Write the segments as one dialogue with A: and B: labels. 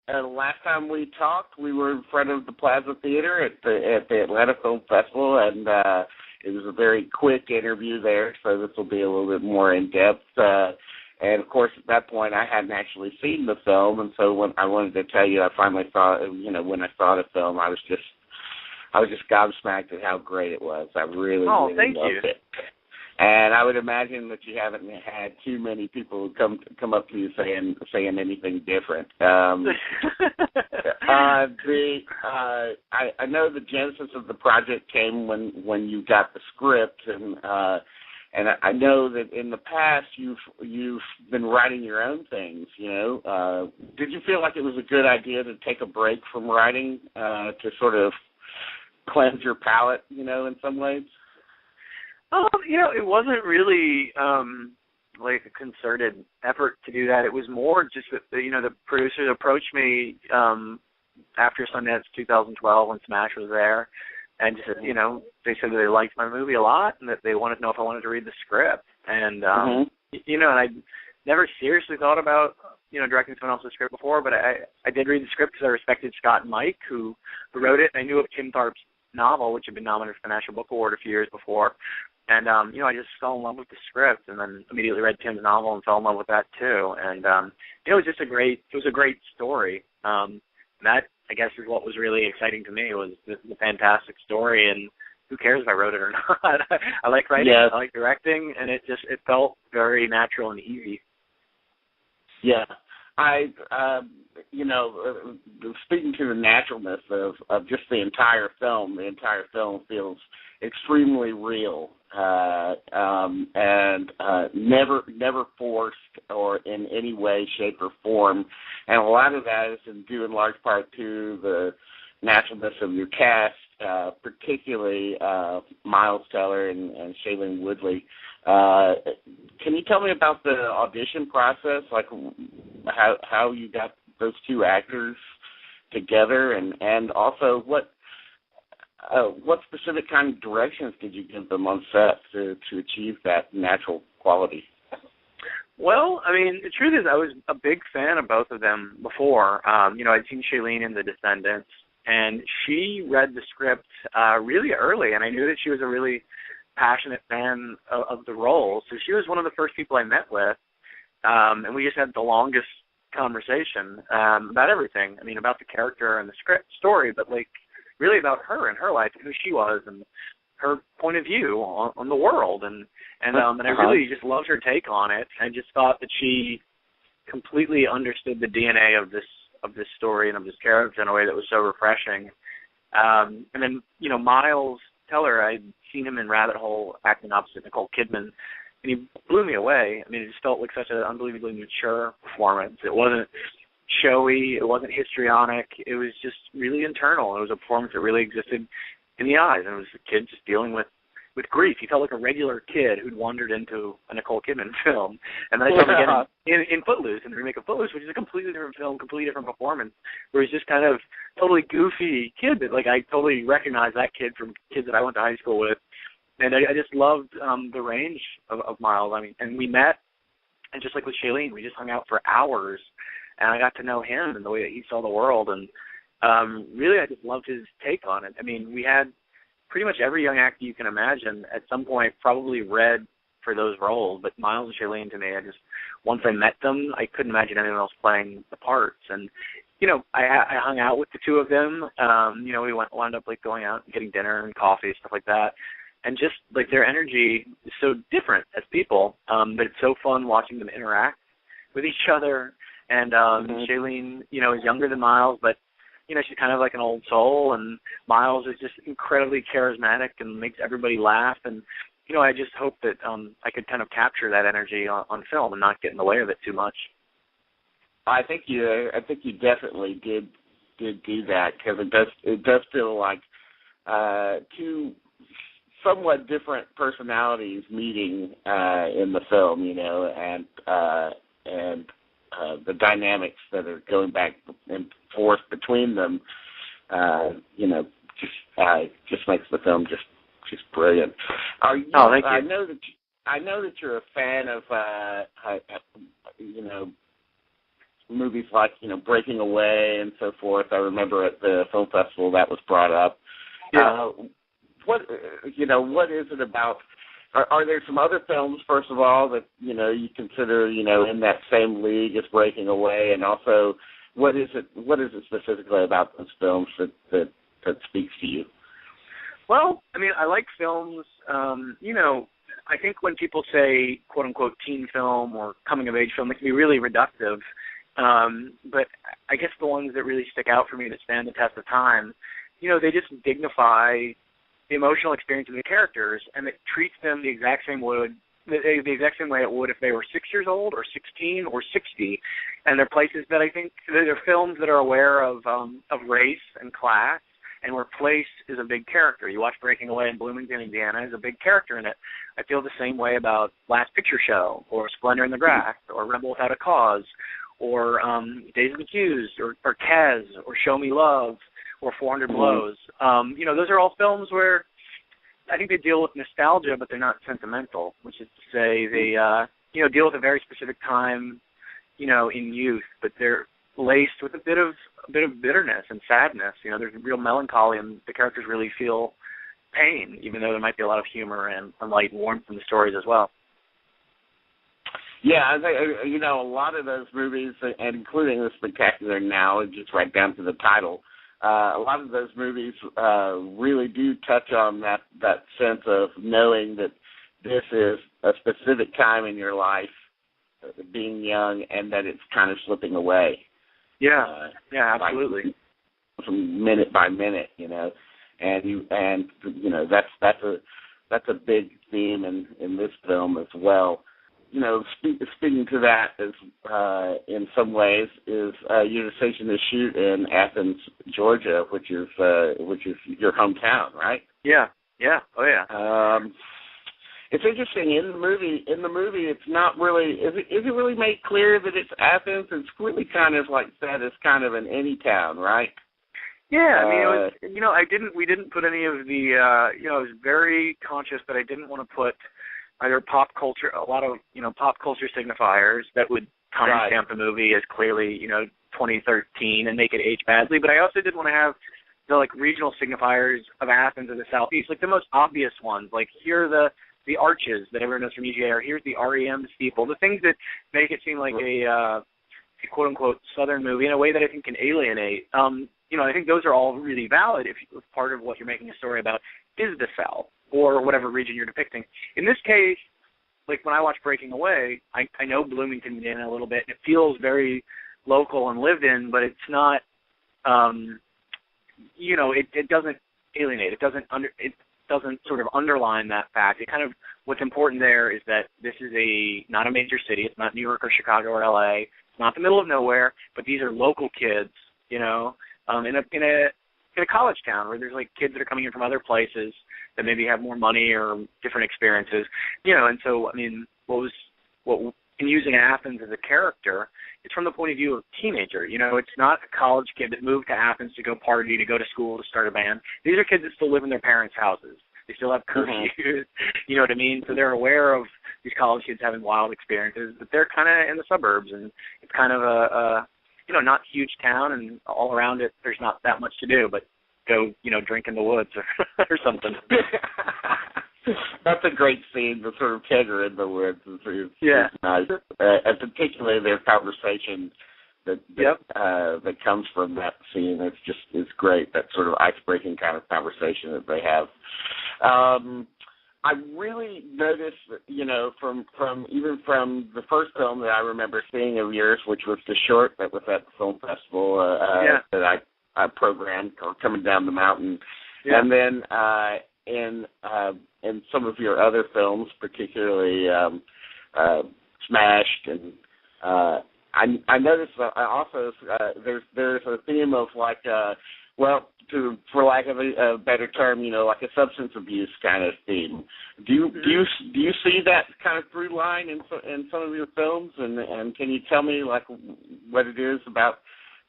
A: last time we talked, we were in front of the Plaza Theater at the Atlanta Film Festival, and it was a very quick interview there, so this will be a little bit more in-depth. And, of course, at that point, I hadn't actually seen the film, and so when I wanted to tell you, I finally saw it. When I saw the film, I was just gobsmacked at how great it was. I really loved it. And I would imagine that you haven't had too many people come up to you saying anything different. I know the genesis of the project came when you got the script, and I know that in the past you've been writing your own things. Did you feel like it was a good idea to take a break from writing to sort of cleanse your palate, in some ways?
B: It wasn't really like a concerted effort to do that. It was more just that, the producers approached me after Sundance 2012 when Smash was there, and just, they said that they liked my movie a lot and that they wanted to know if I wanted to read the script. And, and I never seriously thought about, directing someone else's script before, but I did read the script because I respected Scott and Mike, who wrote it. I knew of Tim Tharp's novel, which had been nominated for the National Book Award a few years before. And, I just fell in love with the script and then immediately read Tim's novel and fell in love with that too. And, it was just a great story. That, I guess, is what was really exciting to me, was the fantastic story. And who cares if I wrote it or not? I like writing, yes. I like directing, and it felt very natural and easy.
A: Yeah. Speaking to the naturalness of just the entire film feels extremely real, and never forced or in any way, shape, or form. And a lot of that is due in large part to the naturalness of your cast, particularly Miles Teller and Shailene Woodley. Can you tell me about the audition process, like how you got those two actors together, and also what specific kind of directions did you give them on set to achieve that natural quality?
B: Well, I mean, the truth is I was a big fan of both of them before. I'd seen Shailene in The Descendants, and she read the script really early, and I knew that she was a really passionate fan of the role. So she was one of the first people I met with, and we just had the longest conversation about everything. I mean, about the character and the script story, but like really about her and her life and who she was and her point of view on the world. And I really just loved her take on it. I just thought that she completely understood the DNA of this story and of this character in a way that was so refreshing. And then, Miles Teller, I'd seen him in Rabbit Hole acting opposite Nicole Kidman, and he blew me away. I mean, it just felt like such an unbelievably mature performance. It wasn't showy. It wasn't histrionic. It was just really internal. It was a performance that really existed in the eyes, and it was a kid just dealing with grief. He felt like a regular kid who'd wandered into a Nicole Kidman film. And then I saw him again in Footloose, in the remake of Footloose, which is a completely different film, completely different performance, where he's just kind of totally goofy kid that, like, I totally recognize that kid from kids that I went to high school with. And I just loved the range of Miles. I mean, and we met, and just like with Shailene, we just hung out for hours, and I got to know him and the way that he saw the world. And really, I just loved his take on it. I mean, we had pretty much every young actor you can imagine at some point probably read for those roles, but Miles and Shailene, to me, once I met them, I couldn't imagine anyone else playing the parts. And, I hung out with the two of them. We wound up, like, going out and getting dinner and coffee, stuff like that. And just, like, their energy is so different as people, but it's so fun watching them interact with each other. And Shailene, is younger than Miles, but, she's kind of like an old soul, and Miles is just incredibly charismatic and makes everybody laugh. And, I just hope that I could kind of capture that energy on film and not get in the way of it too much.
A: I think you definitely did do that, because it does feel like two somewhat different personalities meeting in the film, and the dynamics that are going back and forth between them, just makes the film just brilliant.
B: Thank you.
A: I know that you're a fan of movies like, Breaking Away and so forth. I remember at the film festival that was brought up.
B: Yeah.
A: What is it about? Are there some other films, first of all, that, you consider, in that same league as Breaking Away? And also, what is it specifically about those films that speaks to you?
B: Well, I mean, I like films, I think when people say, quote-unquote, teen film or coming-of-age film, it can be really reductive. But I guess the ones that really stick out for me that stand the test of time, they just dignify the emotional experience of the characters, and it treats them the exact same way it would if they were 6 years old or 16 or 60. And they're places that I think they're films that are aware of race and class, and where place is a big character. You watch Breaking Away in Bloomington, Indiana, there's a big character in it. I feel the same way about Last Picture Show or Splendor in the Grass or Rebel Without a Cause or Days of the Accused or Kez or Show Me Love or 400 Blows. Those are all films where I think they deal with nostalgia, but they're not sentimental, which is to say they deal with a very specific time, in youth, but they're laced with a bit of bitterness and sadness. There's real melancholy, and the characters really feel pain, even though there might be a lot of humor and light and warmth in the stories as well.
A: Yeah, a lot of those movies, and including The Spectacular Now, just right down to the title, a lot of those movies really do touch on that sense of knowing that this is a specific time in your life, being young, and that it's kind of slipping away.
B: Yeah, absolutely.
A: From minute by minute, and that's a big theme in this film as well. Speaking to that is in some ways is your decision to shoot in Athens, Georgia, which is your hometown, right?
B: Yeah. Oh yeah.
A: It's interesting in the movie. It's not really. Is it really made clear that it's Athens? It's really kind of like said as kind of an any town, right?
B: Yeah, I mean, it was, we didn't put any of the, I was very conscious that I didn't want to put either a lot of pop culture signifiers that would timestamp the movie as clearly, 2013 and make it age badly, but I also didn't want to have the, regional signifiers of Athens or the Southeast, the most obvious ones, here are the arches that everyone knows from UGA, or here's the REM steeple, the things that make it seem like a quote-unquote Southern movie in a way that I think can alienate. I think those are all really valid if part of what you're making a story about is the South or whatever region you're depicting. In this case, when I watch Breaking Away, I know Bloomington, Indiana a little bit, and it feels very local and lived in, but it's not, it doesn't alienate. It doesn't sort of underline that fact. It kind of, what's important there is that this is not a major city. It's not New York or Chicago or LA. It's not the middle of nowhere, but these are local kids, in a college town where there's kids that are coming in from other places that maybe have more money or different experiences, and so I mean, in using Athens as a character, it's from the point of view of a teenager. It's not a college kid that moved to Athens to go party, to go to school, to start a band. These are kids that still live in their parents' houses. They still have curfews, you know what I mean? So they're aware of these college kids having wild experiences, but they're kind of in the suburbs, and it's kind of a not huge town, and all around it there's not that much to do, but go, drink in the woods or something.
A: That's a great scene, the sort of kegger in the woods. It's nice. And particularly their conversation that comes from that scene. It's great, that sort of ice-breaking kind of conversation that they have. I really noticed, from the first film that I remember seeing of yours, which was the short that was at the film festival that I programmed called Coming Down the Mountain, and then in some of your other films, particularly Smashed, and I noticed also there's a theme of for lack of a better term, a substance abuse kind of theme. Do you see that kind of through line in some of your films, and can you tell me what it is about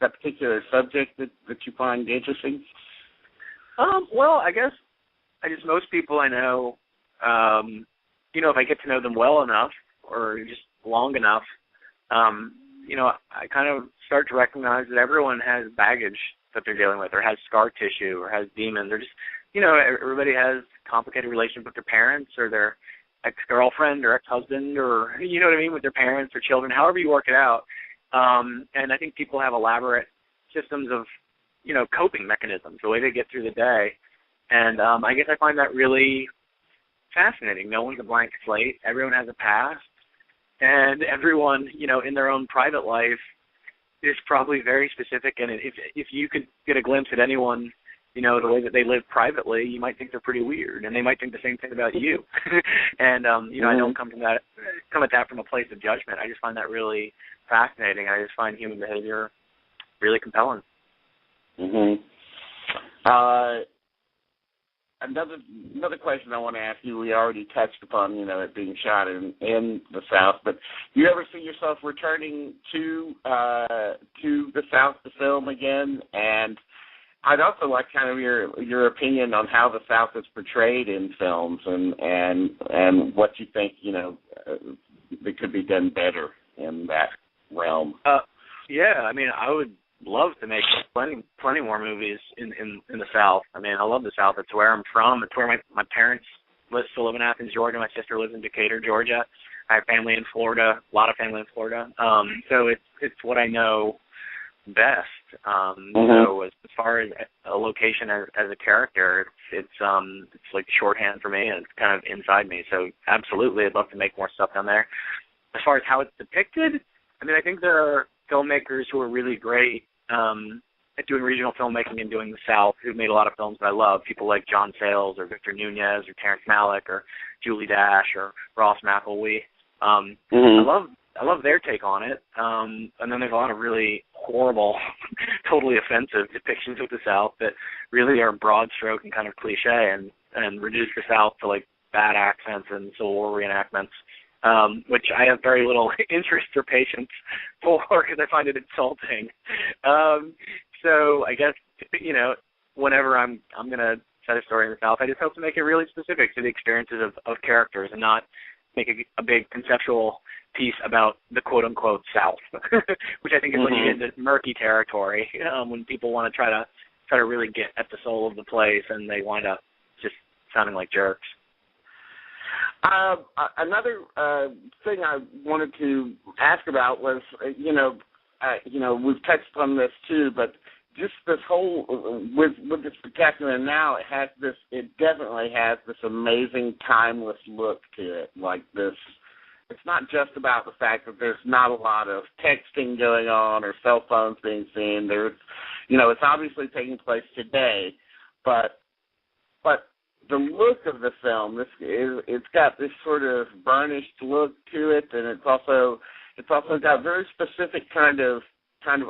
A: that particular subject that you find interesting?
B: Well, I guess most people I know, if I get to know them well enough or just long enough, I kind of start to recognize that everyone has baggage that they're dealing with, or has scar tissue, or has demons, or just, everybody has complicated relationship with their parents, or their ex-girlfriend, or ex-husband, or, you know what I mean, with their parents or children, however you work it out. And I think people have elaborate systems of, coping mechanisms, the way they get through the day. And I guess I find that really fascinating. No one's a blank slate. Everyone has a past. And everyone, in their own private life is probably very specific. And if you could get a glimpse at anyone, the way that they live privately, you might think they're pretty weird. And they might think the same thing about you. And, I don't come at that from a place of judgment. I just find that really fascinating. I just find human behavior really compelling.
A: Another question I want to ask you, we already touched upon, it being shot in the South, but do you ever see yourself returning to the South to film again? And I'd also like kind of your opinion on how the South is portrayed in films, and what you think, that could be done better in that realm.
B: Yeah, I mean, I would love to make plenty more movies in the South. I mean, I love the South. It's where I'm from. It's where my parents still live in Athens, Georgia. My sister lives in Decatur, Georgia. I have family in Florida, a lot of family in Florida. So it's what I know best. So as far as a location as a character, it's like shorthand for me, and it's kind of inside me. So absolutely, I'd love to make more stuff down there. As far as how it's depicted, I mean, I think there are filmmakers who are really great at doing regional filmmaking and doing the South, who've made a lot of films that I love. People like John Sayles or Victor Nunez or Terrence Malick or Julie Dash or Ross McElwee. I love their take on it. And then there's a lot of really horrible, totally offensive depictions of the South that really are broad stroke and kind of cliche and reduce the South to like bad accents and Civil War reenactments. Which I have very little interest or patience for because I find it insulting. So I guess, whenever I'm going to set a story in the South, I just hope to make it really specific to the experiences of characters and not make a big conceptual piece about the quote-unquote South, which I think is when you get into murky territory, when people want to try to really get at the soul of the place and they wind up just sounding like jerks.
A: Another thing I wanted to ask about was, we've touched on this too, but just this whole with the Spectacular Now, it definitely has this amazing timeless look to it. Like this, it's not just about the fact that there's not a lot of texting going on or cell phones being seen. There's, it's obviously taking place today, but the look of the film, it's got this sort of burnished look to it, and it's also got very specific kind of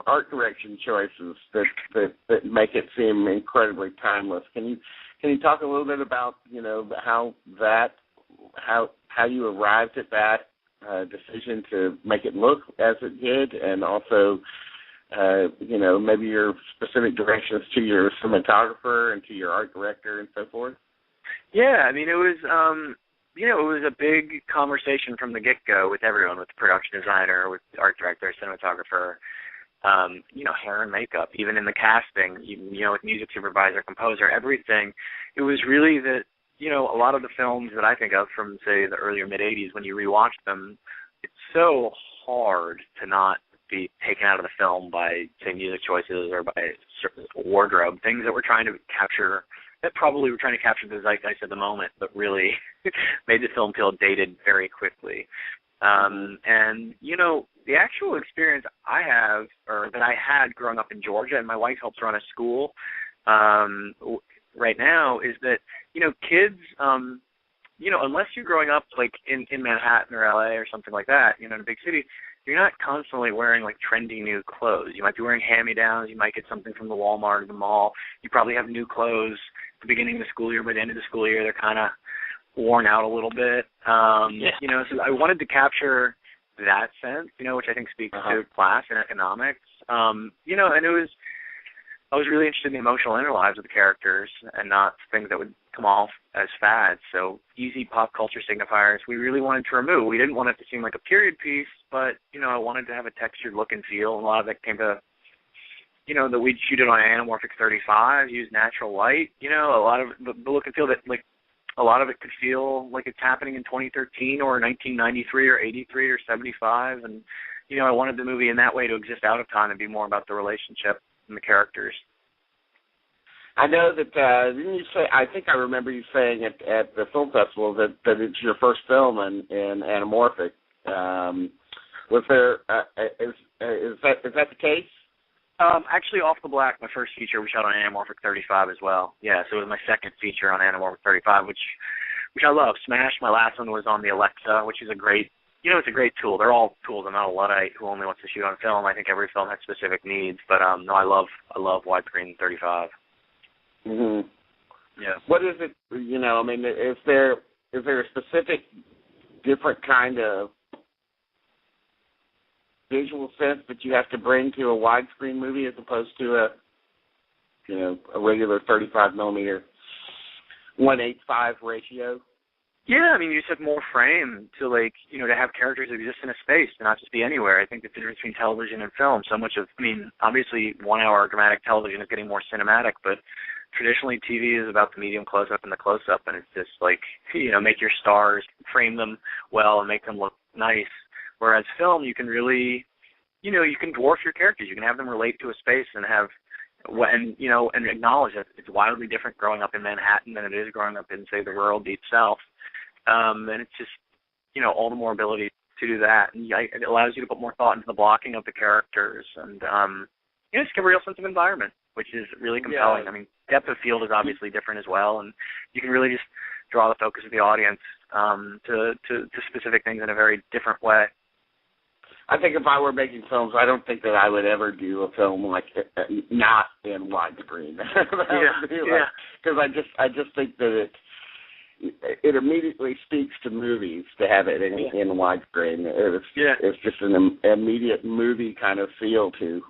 A: art direction choices that make it seem incredibly timeless. Can you talk a little bit about how you arrived at that decision to make it look as it did, and also maybe your specific directions to your cinematographer and to your art director and so forth?
B: Yeah, I mean, it was, it was a big conversation from the get-go with everyone, with the production designer, with the art director, cinematographer, hair and makeup, even in the casting, with music supervisor, composer, everything. It was really that, a lot of the films that I think of from, say, the earlier mid-'80s, when you rewatch them, it's so hard to not be taken out of the film by, say, music choices or by certain wardrobe, things that we're trying to capture, that probably were trying to capture the zeitgeist of the moment, but really made the film feel dated very quickly. And, the actual experience I have, or that I had growing up in Georgia, and my wife helps run a school right now, is that, kids, unless you're growing up, like, in Manhattan or L.A. or something like that, in a big city, you're not constantly wearing, like, trendy new clothes. You might be wearing hand-me-downs. You might get something from the Walmart or the mall. You probably have new clothes at the beginning of the school year. By the end of the school year, they're kind of worn out a little bit. So I wanted to capture that sense, which I think speaks to class and economics. And it was, I was really interested in the emotional inner lives of the characters and not things that would come off as fads. So easy pop culture signifiers we really wanted to remove. We didn't want it to seem like a period piece, but, I wanted to have a textured look and feel, and a lot of it came to, that we'd shoot it on anamorphic 35, use natural light, a lot of the look and feel that, like, a lot of it could feel like it's happening in 2013 or 1993 or 83 or 75, and, I wanted the movie in that way to exist out of time and be more about the relationship and the characters.
A: I know that didn't you say? I think I remember you saying at the film festival that it's your first film in anamorphic. Was there is that the case?
B: Actually, Off the Black, my first feature, we shot on anamorphic 35 as well. Yeah, so it was my second feature on anamorphic 35, which I love. Smash, my last one was on the Alexa, which is a great. It's a great tool. They're all tools. I'm not a Luddite who only wants to shoot on film. I think every film has specific needs, but no, I love widescreen 35.
A: Mhm.
B: Yeah.
A: What is it? I mean, is there a specific different kind of visual sense that you have to bring to a widescreen movie as opposed to a regular 35 millimeter 1:8:5 ratio?
B: Yeah, I mean, you just have more frame to, like, to have characters exist in a space, to not just be anywhere. I think the difference between television and film, so much of, obviously 1 hour dramatic television is getting more cinematic, but traditionally TV is about the medium close-up and the close-up, and it's just like, make your stars, frame them well, and make them look nice. Whereas film, you can really, you can dwarf your characters. You can have them relate to a space and have, and acknowledge that it's wildly different growing up in Manhattan than it is growing up in, say, the rural deep South. And it's just, all the more ability to do that. And it allows you to put more thought into the blocking of the characters and, just give a real sense of environment, which is really compelling.
A: Yeah.
B: I mean, depth of field is obviously different as well, and you can really just draw the focus of the audience to specific things in a very different way.
A: I think if I were making films, I don't think that I would ever do a film like not in widescreen. Because I just think that it immediately speaks to movies to have it in widescreen. It's just an immediate movie kind of feel to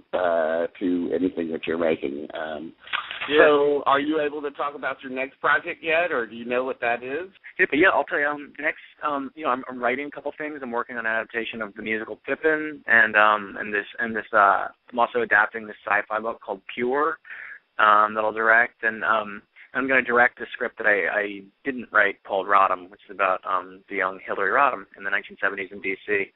A: anything that you're making. So, are you able to talk about your next project yet, or do you know what that is?
B: Yeah, I'll tell you. The next, I'm writing a couple things. I'm working on an adaptation of the musical Pippin, and I'm also adapting this sci-fi book called Pure that I'll direct, and I'm going to direct a script that I didn't write called Rodham, which is about the young Hillary Rodham in the 1970s in D.C.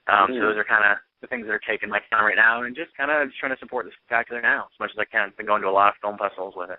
B: So those are kind of the things that are taking my time right now, and just trying to support the spectacular now as much as I can. I've been going to a lot of film festivals with it.